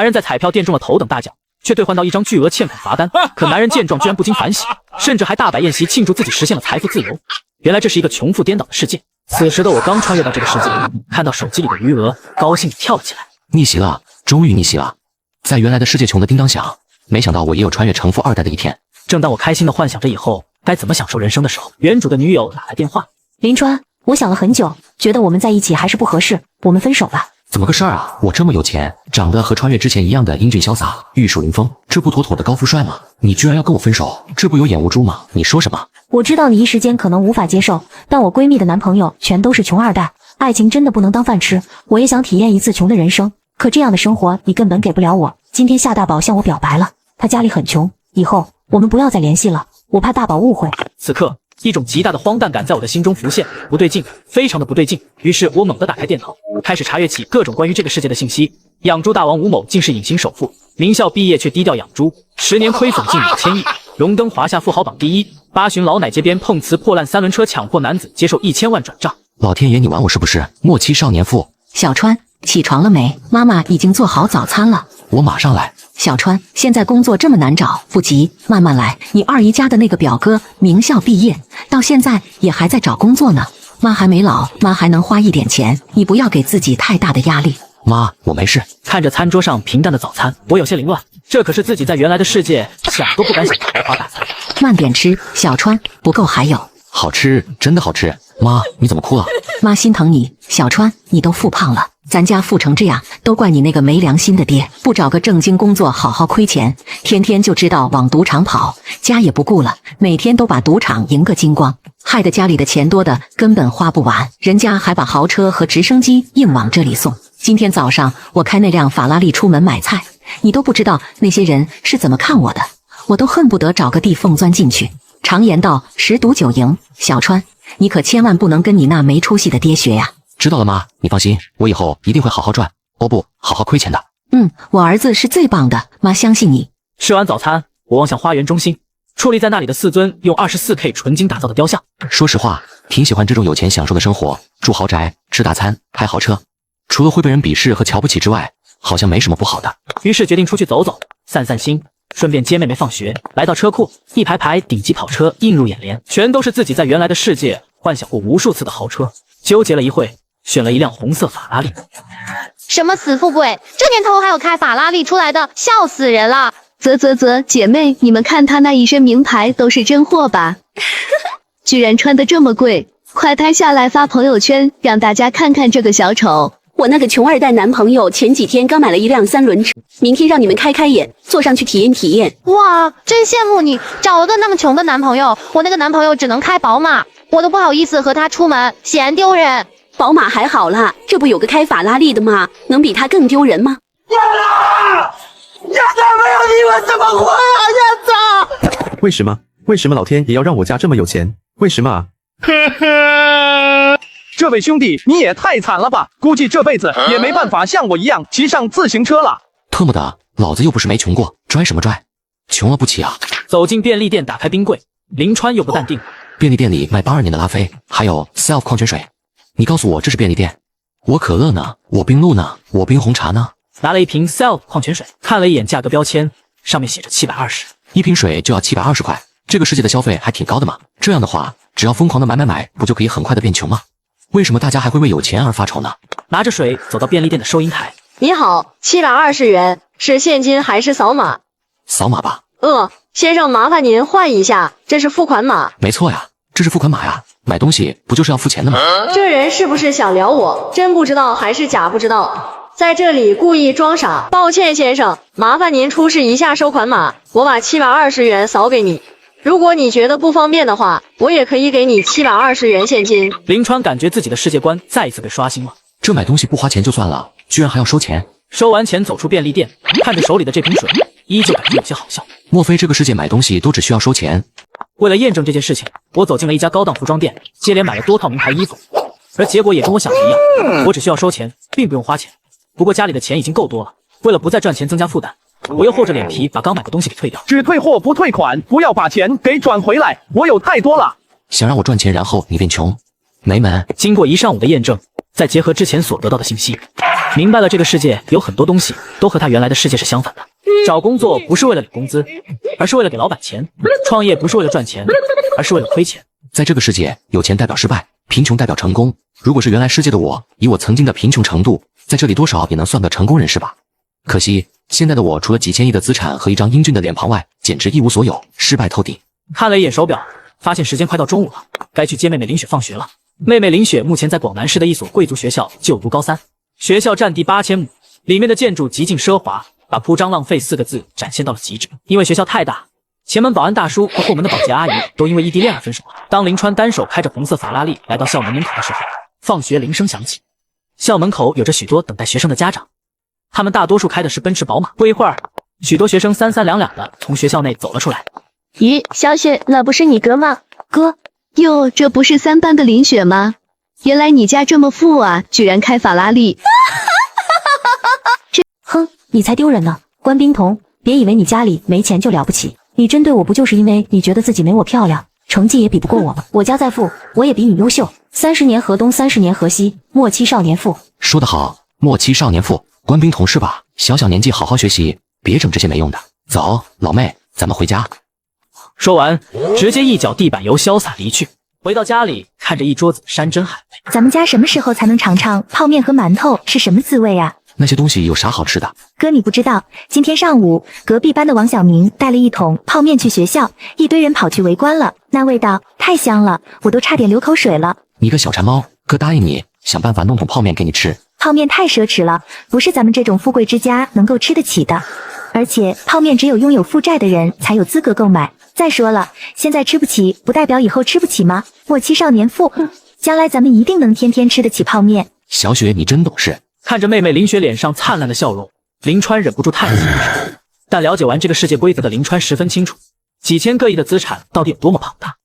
男人在彩票店中了头等大奖，却兑换到一张巨额欠款罚单。可男人见状居然不禁反喜，甚至还大摆宴席庆祝自己实现了财富自由。原来这是一个穷富颠倒的世界。此时的我刚穿越到这个世界，看到手机里的余额，高兴地跳了起来。逆袭了，终于逆袭了！在原来的世界穷得叮当响，没想到我也有穿越成富二代的一天。正当我开心地幻想着以后该怎么享受人生的时候，原主的女友打来电话。林川，我想了很久，觉得我们在一起还是不合适，我们分手吧。怎么个事儿啊？我这么有钱，长得和穿越之前一样的英俊潇洒、玉树临风，这不妥妥的高富帅吗？你居然要跟我分手，这不有眼无珠吗？你说什么？我知道你一时间可能无法接受，但我闺蜜的男朋友全都是穷二代，爱情真的不能当饭吃。我也想体验一次穷的人生，可这样的生活你根本给不了我。今天夏大宝向我表白了，他家里很穷，以后我们不要再联系了，我怕大宝误会。此刻一种极大的荒诞感在我的心中浮现，不对劲，非常的不对劲。于是我猛地打开电脑，开始查阅起各种关于这个世界的信息。养猪大王吴某竟是隐形首富，名校毕业却低调养猪，10年亏损近5000亿，荣登华夏富豪榜第1。八旬老奶街边碰瓷破烂3轮车强迫男子接受1000万转账。老天爷，你玩我是不是？末期少年富。小川，起床了没？妈妈已经做好早餐了。我马上来。小川，现在工作这么难找，不急，慢慢来。你二姨家的那个表哥名校毕业，到现在也还在找工作呢。妈还没老，妈还能花一点钱，你不要给自己太大的压力。妈，我没事。看着餐桌上平淡的早餐，我有些凌乱，这可是自己在原来的世界想都不敢想的豪华大餐。慢点吃，小川，不够还有。好吃，真的好吃。妈，你怎么哭了？妈心疼你，小川，你都富胖了，咱家富成这样，都怪你那个没良心的爹，不找个正经工作好好亏钱，天天就知道往赌场跑，家也不顾了，每天都把赌场赢个精光，害得家里的钱多的根本花不完，人家还把豪车和直升机硬往这里送。今天早上我开那辆法拉利出门买菜，你都不知道那些人是怎么看我的，我都恨不得找个地缝钻进去。常言道10赌9赢，小川，你可千万不能跟你那没出息的爹学呀。知道了妈，你放心，我以后一定会好好赚，哦不，好好亏钱的。我儿子是最棒的，妈相信你。吃完早餐，我望向花园中心，矗立在那里的4尊用24K 纯金打造的雕像。说实话，挺喜欢这种有钱享受的生活，住豪宅，吃大餐，开豪车，除了会被人鄙视和瞧不起之外，好像没什么不好的。于是决定出去走走，散散心，顺便接妹妹放学。来到车库，一排排顶级跑车映入眼帘，全都是自己在原来的世界幻想过无数次的豪车。纠结了一会，选了一辆红色法拉利。什么死富贵，这年头还有开法拉利出来的，笑死人了。姐妹，你们看他那一身名牌都是真货吧？居然穿得这么贵，快拍下来发朋友圈，让大家看看这个小丑。我那个穷二代男朋友前几天刚买了一辆3轮车，明天让你们开开眼，坐上去体验体验。哇，真羡慕你，找了个那么穷的男朋友。我那个男朋友只能开宝马，我都不好意思和他出门，嫌丢人。宝马还好啦，这不有个开法拉利的吗？能比他更丢人吗？现在没有你们怎么活啊！现在为什么？为什么老天爷要让我家这么有钱？为什么啊？这位兄弟，你也太惨了吧！估计这辈子也没办法像我一样骑上自行车了。特么的，老子又不是没穷过，拽什么拽？穷了不起啊！走进便利店，打开冰柜，林川又不淡定。便利店里卖82年的拉菲，还有 Self 矿泉水。你告诉我这是便利店？我可乐呢？我冰露呢？我冰红茶呢？拿了一瓶 Self 矿泉水，看了一眼价格标签，上面写着720，一瓶水就要720块。这个世界的消费还挺高的嘛。这样的话，只要疯狂的买，不就可以很快的变穷吗？为什么大家还会为有钱而发愁呢？拿着水走到便利店的收银台。你好，720元，是现金还是扫码？扫码吧。先生，麻烦您换一下，这是付款码。没错呀，这是付款码呀。买东西不就是要付钱的吗？这人是不是想撩我？真不知道还是假不知道，在这里故意装傻。抱歉先生，麻烦您出示一下收款码，我把720元扫给你。如果你觉得不方便的话，我也可以给你720元现金。林川感觉自己的世界观再一次被刷新了。这买东西不花钱就算了，居然还要收钱。收完钱走出便利店，看着手里的这瓶水，依旧感觉有些好笑。莫非这个世界买东西都只需要收钱？为了验证这件事情，我走进了一家高档服装店，接连买了多套名牌衣服。而结果也跟我想的一样，我只需要收钱，并不用花钱。不过家里的钱已经够多了，为了不再赚钱增加负担，我又厚着脸皮把刚买的东西给退掉。只退货不退款，不要把钱给转回来，我有太多了。想让我赚钱，然后你变穷，没门。经过1上午的验证，再结合之前所得到的信息，明白了这个世界有很多东西都和他原来的世界是相反的。找工作不是为了领工资，而是为了给老板钱；创业不是为了赚钱，而是为了亏钱。在这个世界，有钱代表失败，贫穷代表成功。如果是原来世界的我，以我曾经的贫穷程度，在这里多少也能算个成功人士吧。可惜现在的我，除了几千亿的资产和一张英俊的脸庞外，简直一无所有，失败透顶。看了一眼手表，发现时间快到中午了，该去接妹妹林雪放学了。妹妹林雪目前在广南市的一所贵族学校就读高3，学校占地8000亩，里面的建筑极尽奢华，把铺张浪费4个字展现到了极致。因为学校太大，前门保安大叔和后门的保洁阿姨都因为异地恋而分手了。当林川单手开着红色法拉利来到校门门口的时候，放学铃声响起，校门口有着许多等待学生的家长，他们大多数开的是奔驰宝马。不一会儿，许多学生三三两两的从学校内走了出来。咦，小雪，那不是你哥吗？哥，哟，这不是3班的林雪吗？原来你家这么富啊，居然开法拉利。哼，你才丢人呢！关冰彤，别以为你家里没钱就了不起，你针对我不就是因为你觉得自己没我漂亮，成绩也比不过我吗？我家再富，我也比你优秀。30年河东，30年河西，莫欺少年富。说得好，莫欺少年富。关冰彤是吧？小小年纪好好学习，别整这些没用的。走，老妹，咱们回家。说完，直接一脚地板油潇洒离去。回到家里，看着一桌子山珍海味，咱们家什么时候才能尝尝泡面和馒头是什么滋味啊？那些东西有啥好吃的？哥，你不知道，今天上午隔壁班的王小明带了一桶泡面去学校，一堆人跑去围观了，那味道太香了，我都差点流口水了。你个小馋猫，哥答应你，想办法弄桶泡面给你吃。泡面太奢侈了，不是咱们这种富贵之家能够吃得起的。而且泡面只有拥有负债的人才有资格购买。再说了，现在吃不起不代表以后吃不起吗？莫欺少年富，将来咱们一定能天天吃得起泡面。小雪，你真懂事。看着妹妹林雪脸上灿烂的笑容，林川忍不住叹息一声。但了解完这个世界规则的林川十分清楚，几千个亿的资产到底有多么庞大。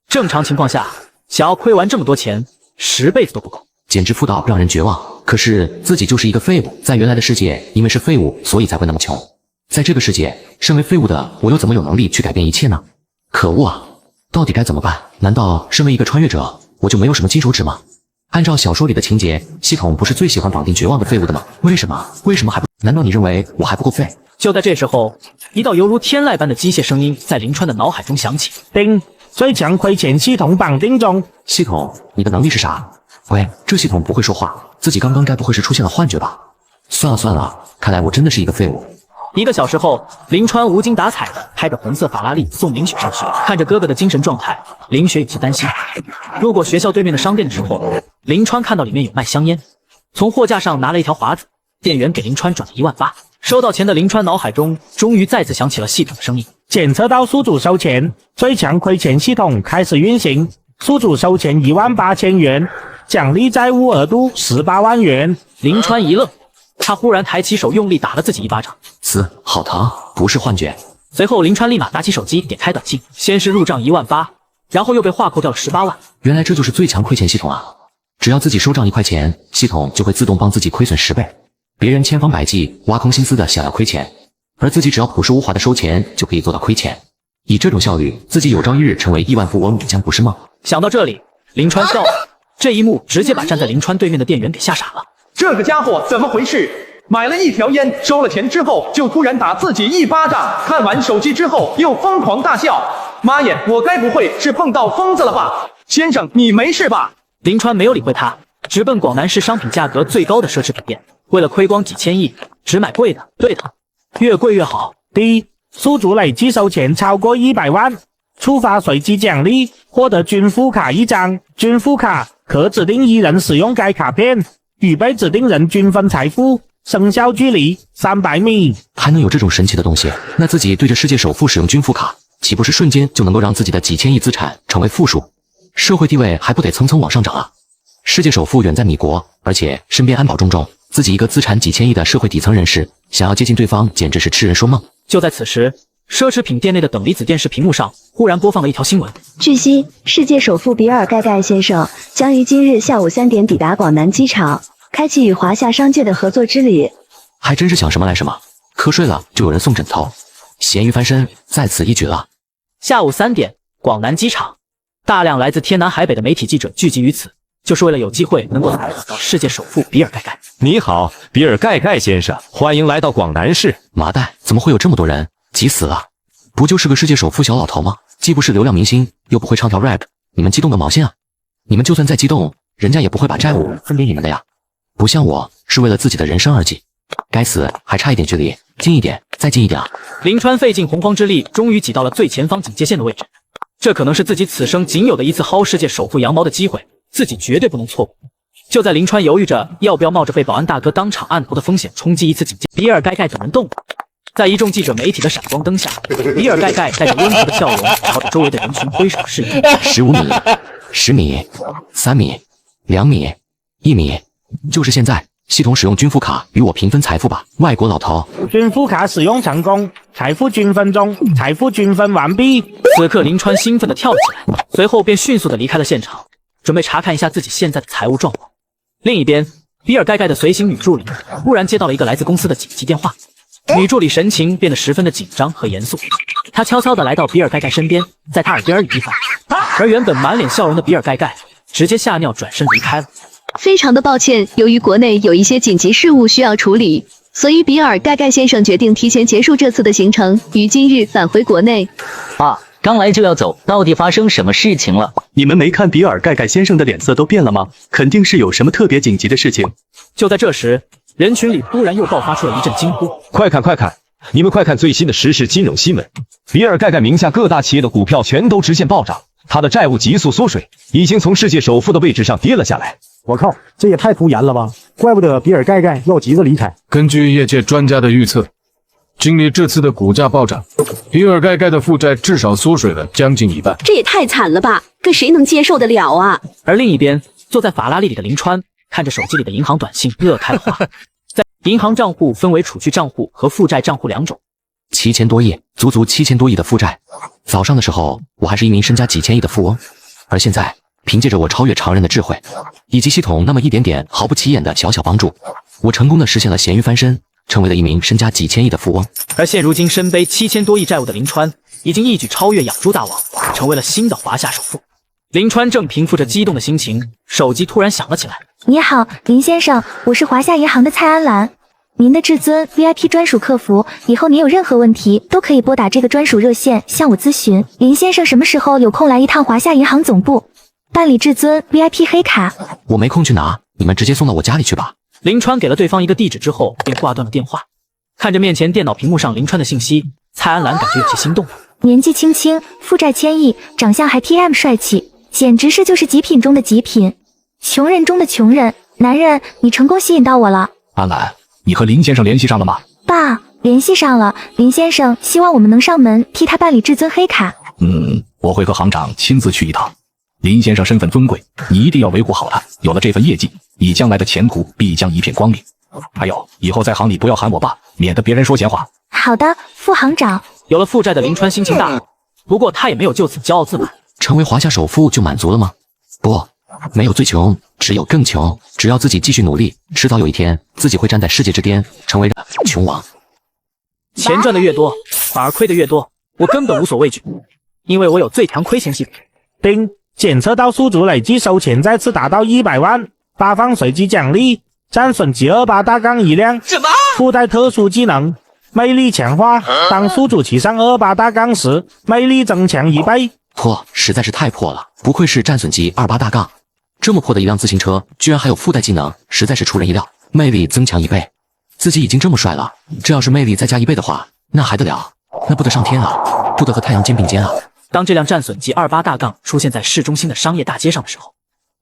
正常情况下，想要亏完这么多钱，10辈子都不够，简直富到让人绝望。可是自己就是一个废物，在原来的世界，因为是废物，所以才会那么穷。在这个世界，身为废物的我又怎么有能力去改变一切呢？可恶啊！到底该怎么办？难道身为一个穿越者，我就没有什么金手指吗？按照小说里的情节，系统不是最喜欢绑定绝望的废物的吗？为什么还不？难道你认为我还不够废？就在这时候，一道犹如天籁般的机械声音在林川的脑海中响起：叮，最强亏钱系统绑定中。系统，你的能力是啥？喂，这系统不会说话，自己刚刚该不会是出现了幻觉吧？算了，看来我真的是一个废物。1个小时后，林川无精打采地开着红色法拉利送林雪上学。看着哥哥的精神状态，林雪有些担心。路过学校对面的商店的时候，林川看到里面有卖香烟，从货架上拿了一条华子，店员给林川转了18000。收到钱的林川脑海中终于再次响起了系统的声音：检测到宿主收钱，最强亏钱系统开始运行，宿主收钱18000元，奖励债务额度18万元。林川一愣，他忽然抬起手用力打了自己一巴掌，好疼，不是幻觉。随后林川立马拿起手机点开短信，先是入账18000，然后又被划扣掉了18万。原来这就是最强亏钱系统啊！只要自己收账1块钱，系统就会自动帮自己亏损10倍。别人千方百计挖空心思的想要亏钱，而自己只要朴实无华的收钱就可以做到亏钱。以这种效率，自己有朝一日成为亿万富翁也将不是梦。想到这里，林川笑了。这一幕直接把站在林川对面的店员给吓傻了。这个家伙怎么回事？买了1条烟，收了钱之后就突然打自己1巴掌，看完手机之后又疯狂大笑。妈耶，我该不会是碰到疯子了吧？先生，你没事吧？林川没有理会他，直奔广南市商品价格最高的奢侈品店。为了亏光几千亿，只买贵的。对的，越贵越好。第一，宿主累计收钱超过100万，触发随机奖励，获得军富卡1张。军富卡可指定1人使用该卡片，与被指定人均分财富，生效距离300米。还能有这种神奇的东西？那自己对着世界首富使用军富卡，岂不是瞬间就能够让自己的几千亿资产成为负数？社会地位还不得蹭蹭往上涨啊！世界首富远在米国，而且身边安保重重，自己一个资产几千亿的社会底层人士，想要接近对方简直是痴人说梦。就在此时，奢侈品店内的等离子电视屏幕上忽然播放了一条新闻。据悉，世界首富比尔盖盖先生将于今日下午3点抵达广南机场，开启与华夏商界的合作之旅。还真是想什么来什么，瞌睡了就有人送枕头，咸鱼翻身在此一举了。下午3点，广南机场，大量来自天南海北的媒体记者聚集于此，就是为了有机会能够采访到世界首富比尔盖盖。你好，比尔盖盖先生，欢迎来到广南市。麻袋，怎么会有这么多人？急死了！不就是个世界首富小老头吗？既不是流量明星，又不会唱跳 rap， 你们激动个毛线啊！你们就算再激动，人家也不会把债务分给你们的呀。不像我，是为了自己的人生而挤。该死，还差一点距离，近一点，再近一点啊！林川费尽洪荒之力，终于挤到了最前方警戒线的位置。这可能是自己此生仅有的一次薅世界首富羊毛的机会，自己绝对不能错过。就在林川犹豫着要不要冒着被保安大哥当场按头的风险冲击一次警戒，比尔盖盖怎么动？在一众记者媒体的闪光灯下，比尔盖盖带着温和的笑容，朝着周围的人群挥手示意。15米、10米、3米、2米、1米，就是现在！系统使用均富卡与我平分财富吧，外国老头。均富卡使用成功，财富均分中，财富均分完毕。此刻林川兴奋地跳了起来，随后便迅速地离开了现场，准备查看一下自己现在的财务状况。另一边，比尔盖盖的随行女助理忽然接到了一个来自公司的紧急电话，女助理神情变得十分的紧张和严肃，她悄悄地来到比尔盖盖身边，在他耳边一番，而原本满脸笑容的比尔盖盖直接吓尿转身离开了。非常的抱歉，由于国内有一些紧急事务需要处理，所以比尔盖盖先生决定提前结束这次的行程，于今日返回国内。啊，刚来就要走，到底发生什么事情了？你们没看比尔盖盖先生的脸色都变了吗？肯定是有什么特别紧急的事情。就在这时，人群里突然又爆发出了一阵惊呼：快看快看！你们快看最新的时事金融新闻，比尔盖盖名下各大企业的股票全都直线暴涨，他的债务急速缩水，已经从世界首富的位置上跌了下来。我靠，这也太突然了吧！怪不得比尔盖盖要急着离开。根据业界专家的预测，经历这次的股价暴涨，比尔盖盖的负债至少缩水了将近1半。这也太惨了吧，这谁能接受得了啊？而另一边，坐在法拉利里的林川看着手机里的银行短信，乐开了花。在银行账户分为储蓄账户和负债账户2种，7000多亿，足7000多亿的负债。早上的时候，我还是一名身家几千亿的富翁，而现在，凭借着我超越常人的智慧，以及系统那么一点点毫不起眼的小小帮助，我成功的实现了咸鱼翻身，成为了一名身家几千亿的富翁。而现如今身背7000多亿债务的林川，已经一举超越养猪大王，成为了新的华夏首富。林川正平复着激动的心情，手机突然响了起来。你好，林先生，我是华夏银行的蔡安澜，您的至尊 VIP 专属客服，以后您有任何问题都可以拨打这个专属热线向我咨询。林先生什么时候有空来一趟华夏银行总部办理至尊 VIP 黑卡？我没空去拿，你们直接送到我家里去吧。林川给了对方一个地址之后，便挂断了电话。看着面前电脑屏幕上林川的信息，蔡安澜感觉有些心动。年纪轻轻，负债1000亿，长相还 TM 帅气，简直是就是极品中的极品，穷人中的穷人。男人，你成功吸引到我了。安澜，你和林先生联系上了吗？爸，联系上了。林先生希望我们能上门替他办理至尊黑卡。我会和行长亲自去一趟。林先生身份尊贵，你一定要维护好他。有了这份业绩，你将来的前途必将一片光明。还有，以后在行里不要喊我爸，免得别人说闲话。好的，副行长。有了负债的林川心情大好，不过他也没有就此骄傲自满。成为华夏首富就满足了吗？不，没有最穷，只有更穷。只要自己继续努力，迟早有一天自己会站在世界之巅，成为穷王。钱赚的越多，反而亏的越多，我根本无所畏惧，因为我有最强亏钱系统。丁，检测到宿主累计收钱再次达到100万，发放随机奖励，战损级28-1辆。什么？附带特殊技能，魅力强化。当宿主骑上28-时，魅力增强1倍。破，实在是太破了，不愧是战损级28-。这么破的一辆自行车，居然还有附带技能，实在是出人意料。魅力增强1倍，自己已经这么帅了，这要是魅力再加1倍的话，那还得了？那不得上天啊，不得和太阳肩并肩啊！当这辆战损级28-出现在市中心的商业大街上的时候，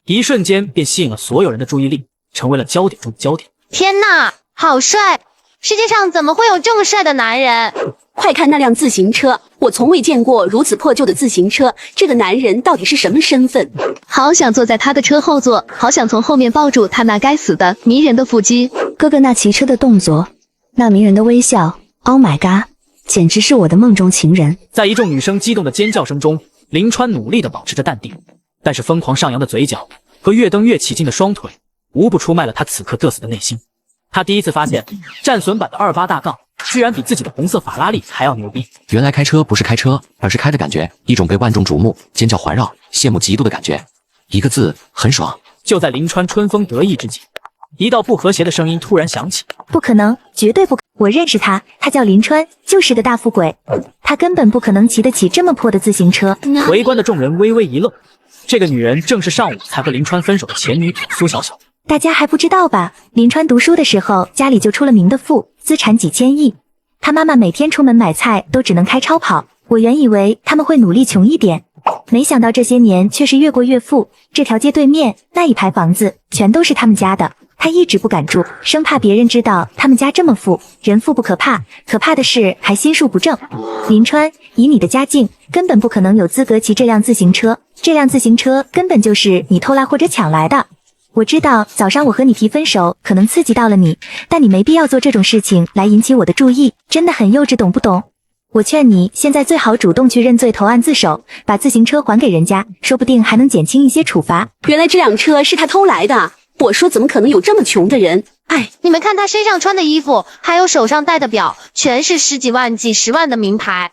一瞬间便吸引了所有人的注意力，成为了焦点中的焦点。天哪，好帅！世界上怎么会有这么帅的男人？快看那辆自行车，我从未见过如此破旧的自行车，这个男人到底是什么身份？好想坐在他的车后座，好想从后面抱住他那该死的迷人的腹肌。哥哥那骑车的动作，那迷人的微笑 ，Oh my god， 简直是我的梦中情人。在一众女生激动的尖叫声中，林川努力地保持着淡定，但是疯狂上扬的嘴角和越蹬越起劲的双腿，无不出卖了他此刻嘚瑟的内心。他第一次发现，战损版的28-居然比自己的红色法拉利还要牛逼。原来开车不是开车，而是开的感觉，一种被万众瞩目、尖叫环绕、羡慕嫉妒的感觉。一个字，很爽。就在林川春风得意之际，一道不和谐的声音突然响起：“不可能，绝对不可！我认识他，他叫林川，就是个大富贵，他根本不可能骑得起这么破的自行车。”围观的众人微微一愣，这个女人正是上午才和林川分手的前女友苏小小。大家还不知道吧？林川读书的时候，家里就出了名的富，资产几千亿。他妈妈每天出门买菜都只能开超跑。我原以为他们会努力穷一点，没想到这些年却是越过越富。这条街对面那一排房子全都是他们家的。他一直不敢住，生怕别人知道他们家这么富。人富不可怕，可怕的是还心术不正。林川，以你的家境，根本不可能有资格骑这辆自行车。这辆自行车根本就是你偷来或者抢来的。我知道早上我和你提分手可能刺激到了你，但你没必要做这种事情来引起我的注意，真的很幼稚，懂不懂？我劝你现在最好主动去认罪，投案自首，把自行车还给人家，说不定还能减轻一些处罚。原来这辆车是他偷来的，我说怎么可能有这么穷的人？哎，你们看他身上穿的衣服，还有手上戴的表，全是十几万、几十万的名牌。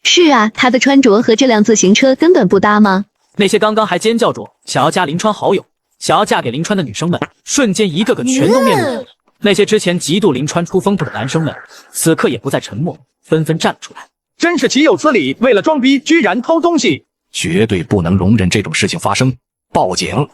是啊，他的穿着和这辆自行车根本不搭吗？那些刚刚还尖叫着想要加林川好友，想要嫁给林川的女生们，瞬间一个个全都面目。那些之前嫉妒林川出风头的男生们，此刻也不再沉默，纷纷站了出来。真是岂有此理！为了装逼，居然偷东西，绝对不能容忍这种事情发生！报警，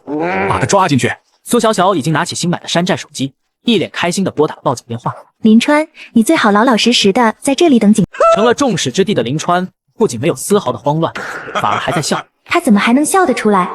把他抓进去！苏小小已经拿起新买的山寨手机，一脸开心地拨打了报警电话。林川，你最好老老实实的在这里等警。成了众矢之的的林川，不仅没有丝毫的慌乱，反而还在笑。他怎么还能笑得出来？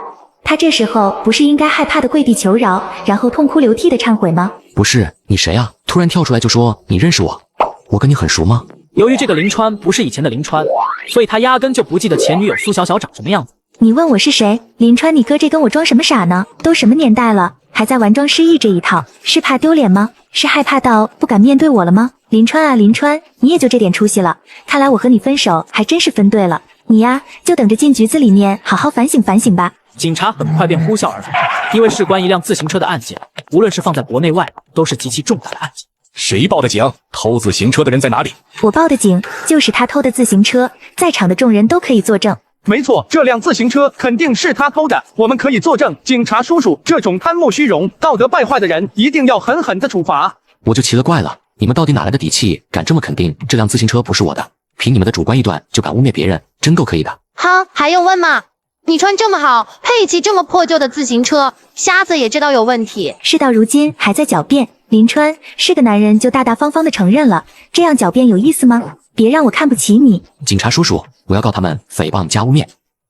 他这时候不是应该害怕的跪地求饶，然后痛哭流涕的忏悔吗？不是，你谁啊？突然跳出来就说你认识我，我跟你很熟吗？由于这个林川不是以前的林川，所以他压根就不记得前女友苏小小长什么样子。你问我是谁？林川，你哥这跟我装什么傻呢？都什么年代了，还在玩装失忆这一套，是怕丢脸吗？是害怕到不敢面对我了吗？林川啊林川，你也就这点出息了，看来我和你分手还真是分对了。你呀，就等着进局子里面好好反省反省吧。警察很快便呼啸而来，因为事关一辆自行车的案件，无论是放在国内外，都是极其重大的案件。谁报的警？偷自行车的人在哪里？我报的警，就是他偷的自行车，在场的众人都可以作证。没错，这辆自行车肯定是他偷的，我们可以作证。警察叔叔，这种贪慕虚荣、道德败坏的人，一定要狠狠的处罚。我就奇了怪了，你们到底哪来的底气，敢这么肯定这辆自行车不是我的？凭你们的主观臆断就敢污蔑别人，真够可以的。哈，还用问吗？你穿这么好，配骑这么破旧的自行车，瞎子也知道有问题。事到如今还在狡辩，林川是个男人就大大方方的承认了，这样狡辩有意思吗？别让我看不起你。警察叔叔，我要告他们诽谤加污蔑，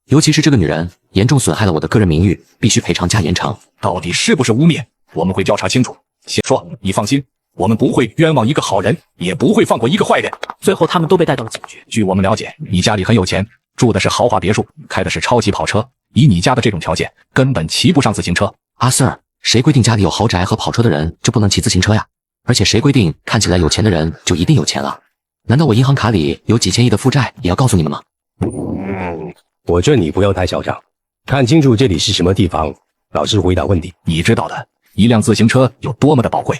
尤其是这个女人严重损害了我的个人名誉，必须赔偿加严惩。到底是不是污蔑？我们会调查清楚。先说，你放心，我们不会冤枉一个好人，也不会放过一个坏人。最后他们都被带到了警局。据我们了解，你家里很有钱，住的是豪华别墅，开的是超级跑车，以你家的这种条件，根本骑不上自行车。阿 Sir， 谁规定家里有豪宅和跑车的人就不能骑自行车呀？而且谁规定看起来有钱的人就一定有钱了？难道我银行卡里有几千亿的负债也要告诉你们吗？我劝你不要太嚣张，看清楚这里是什么地方，老实回答问题。你知道的，一辆自行车有多么的宝贵，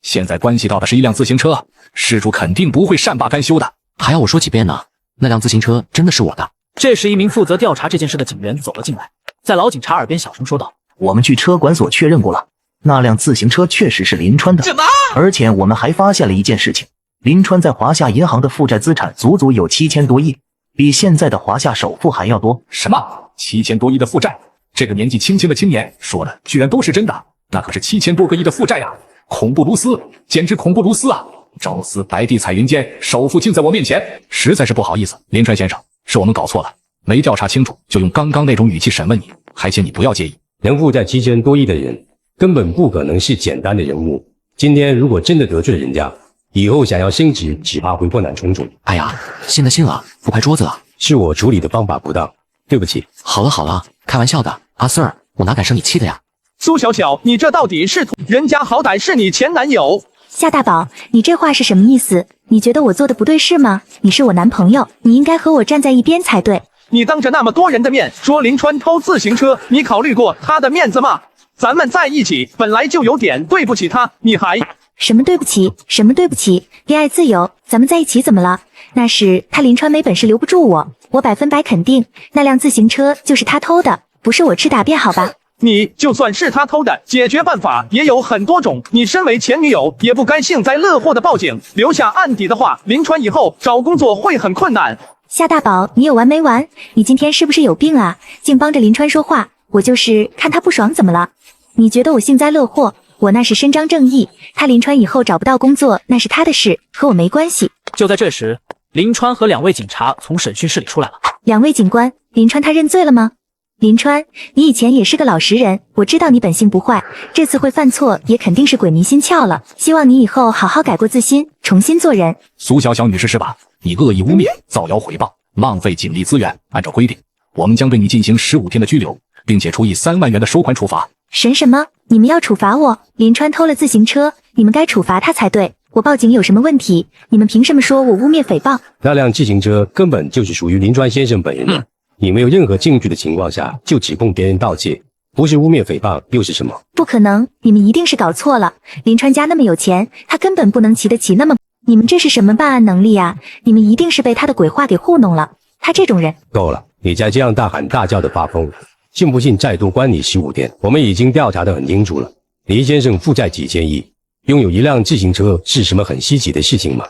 现在关系到的是一辆自行车，事主肯定不会善罢甘休的。还要我说几遍呢？那辆自行车真的是我的。这时一名负责调查这件事的警员走了进来，在老警察耳边小声说道：我们去车管所确认过了，那辆自行车确实是林川的。什么？而且我们还发现了一件事情，林川在华夏银行的负债资产足足有7000多亿，比现在的华夏首富还要多。什么？7000多亿的负债？这个年纪轻轻的青年说的居然都是真的，那可是7000多个亿的负债呀！恐怖如斯，简直恐怖如斯啊！朝思白帝彩云间，首富竟在我面前，实在是不好意思，林川先生，是我们搞错了，没调查清楚就用刚刚那种语气审问你，还请你不要介意。能负债7000多亿的人，根本不可能是简单的人物。今天如果真的得罪了人家，以后想要升职，只怕会困难重重。哎呀，信了信了，不拍桌子了。是我处理的方法不当，对不起。好了好了，开玩笑的，阿 Sir， 我哪敢生你气的呀？苏小小，你这到底是人家好歹是你前男友。夏大宝，你这话是什么意思？你觉得我做的不对是吗？你是我男朋友，你应该和我站在一边才对。你当着那么多人的面说林川偷自行车，你考虑过他的面子吗？咱们在一起本来就有点对不起他，你还……什么对不起？什么对不起？恋爱自由，咱们在一起怎么了？那是他林川没本事留不住我，我100%肯定那辆自行车就是他偷的，不是我吃大便好吧？你就算是他偷的，解决办法也有很多种。你身为前女友，也不该幸灾乐祸的报警，留下案底的话，林川以后找工作会很困难。夏大宝，你有完没完？你今天是不是有病啊？竟帮着林川说话，我就是看他不爽怎么了？你觉得我幸灾乐祸？我那是伸张正义。他林川以后找不到工作，那是他的事，和我没关系。就在这时，林川和2位警察从审讯室里出来了。2位警官，林川他认罪了吗？林川，你以前也是个老实人，我知道你本性不坏，这次会犯错也肯定是鬼迷心窍了。希望你以后好好改过自新，重新做人。苏小小女士是吧？你恶意污蔑、造谣诽谤、浪费警力资源，按照规定，我们将对你进行15天的拘留，并且处以3万元的收款处罚。什么？你们要处罚我？林川偷了自行车，你们该处罚他才对。我报警有什么问题？你们凭什么说我污蔑诽谤？那辆自行车根本就是属于林川先生本人的。你没有任何证据的情况下就指控别人盗窃，不是污蔑诽谤又是什么？不可能，你们一定是搞错了。林川家那么有钱，他根本不能骑得起那么……你们这是什么办案能力啊？你们一定是被他的鬼话给糊弄了。他这种人……够了，你再这样大喊大叫的发疯，信不信再多关你15天？我们已经调查得很清楚了，黎先生负债几千亿，拥有一辆自行车是什么很稀奇的事情吗？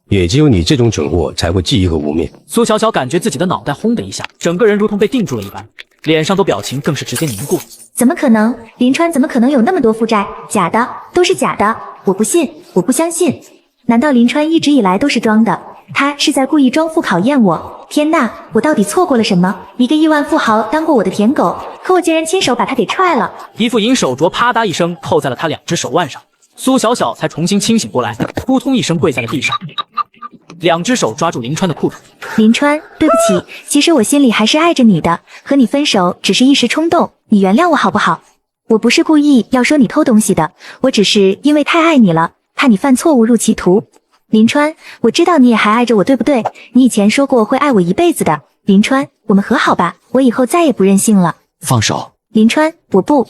也只有你这种蠢货才会质疑和污蔑。苏小小感觉自己的脑袋轰的一下，整个人如同被定住了一般，脸上的表情更是直接凝固。怎么可能？林川怎么可能有那么多负债？假的，都是假的！我不信，我不相信！难道林川一直以来都是装的？他是在故意装富考验我？天呐，我到底错过了什么？一个亿万富豪当过我的舔狗，可我竟然亲手把他给踹了！一副银手镯啪嗒一声扣在了他2只手腕上，苏小小才重新清醒过来，扑通一声跪在了地上，2只手抓住林川的裤腿。林川，对不起，其实我心里还是爱着你的，和你分手只是一时冲动，你原谅我好不好？我不是故意要说你偷东西的，我只是因为太爱你了，怕你犯错误入歧途。林川，我知道你也还爱着我，对不对？你以前说过会爱我一辈子的。林川，我们和好吧，我以后再也不任性了。放手。林川，我不。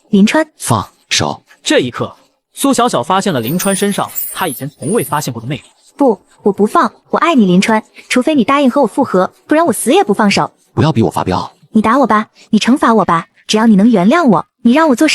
林川，放手。这一刻，苏小小发现了林川身上他以前从未发现过的魅力。不，我不放，我爱你林川，除非你答应和我复合，不然我死也不放手。不要逼我发飙。你打我吧，你惩罚我吧，只要你能原谅我，你让我做什么